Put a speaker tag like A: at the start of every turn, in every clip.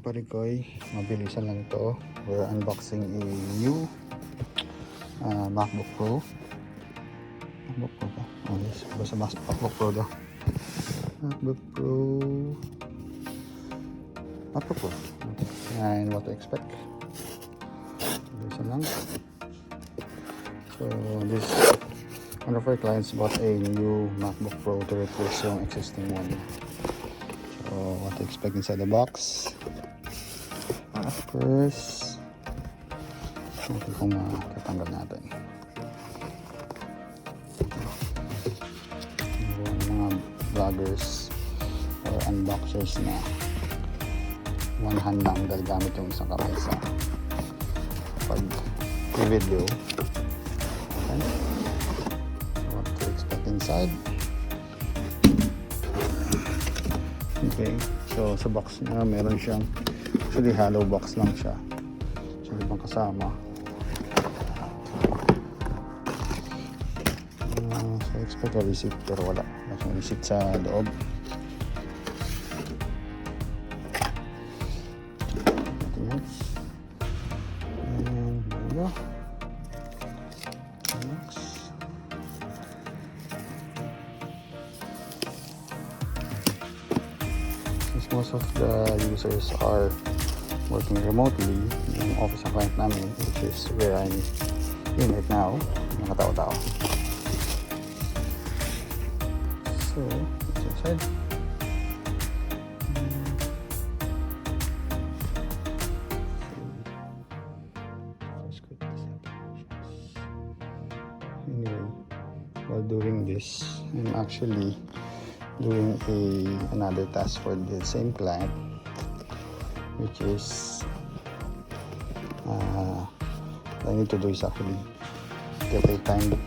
A: parikoy, mabilisan lang ito. We're unboxing a new MacBook Pro. MacBook Pro ba? Oh yes, basta MacBook Pro daw. MacBook Pro. MacBook Pro. And what to expect. Mabilisan lang. So this one of our clients bought a new MacBook Pro to replace yung existing one. So what to expect inside the box. First, natin kung makatanggal natin. Yung mga vloggers or unboxers na one hand lang gagamit yung isang kamay sa pag i-video. Okay. So what to expect inside. Okay, so sa box niya meron siyang actually hollow box lang siya. So ibang kasama. So expect a receipt pero wala. May receipt sa loob. And there we go. Next. Since most of the users are working remotely, yung office ng client namin, which is where I'm in right now, mga tao-tao. So, it's inside. Anyway, while doing this, I'm actually doing another task for the same client, which is what I need to do is actually get a time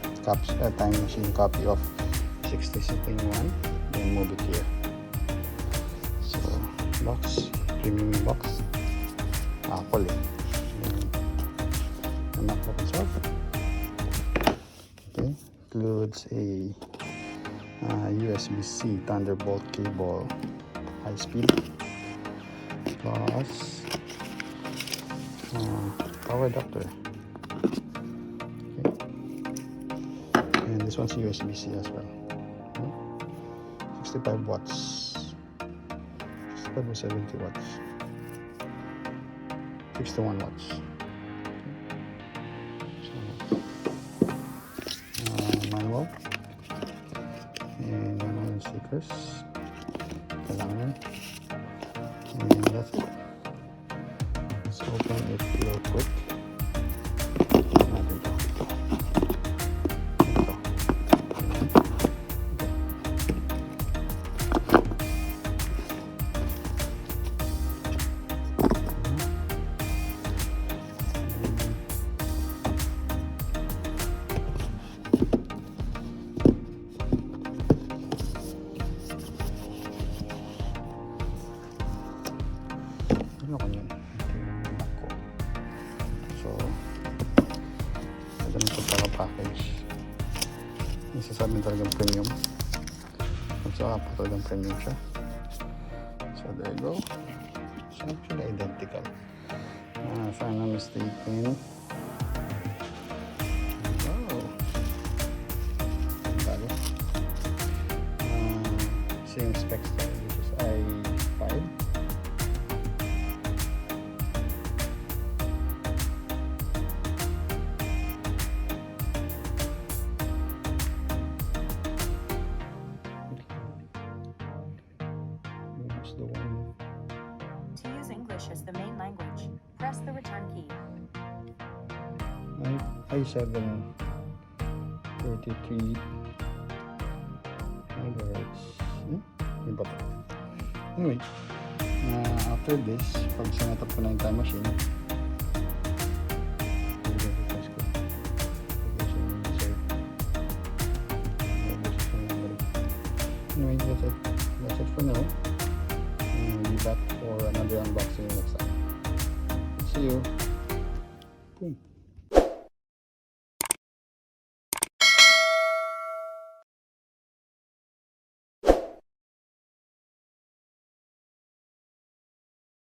A: machine copy of 6071, then move it here. So box, premium box, Apple the MacBook itself. Okay, includes a USB-C Thunderbolt cable, high speed, plus power adapter. Okay. And this one's USB-C as well. 65 watts, 65 or 70 watts, 61 watts. So, manual and manual stickers. Kailangan. And that's it. Let's open it real quick. Ano ko yun? Ako. So, ganito paka-package. Isasabi talagang premium. So, talagang premium siya. So, there you go. So, actually identical. If I'm not mistaken. Wow. Same specs there, which is i5. The one.
B: To use English as the main language, press the return key.
A: i7 33 megahertz. Anyway, after this, pag sinatap ko na yung time machine, anyway, that's it for now. Be back for another unboxing next time. See you. Boom.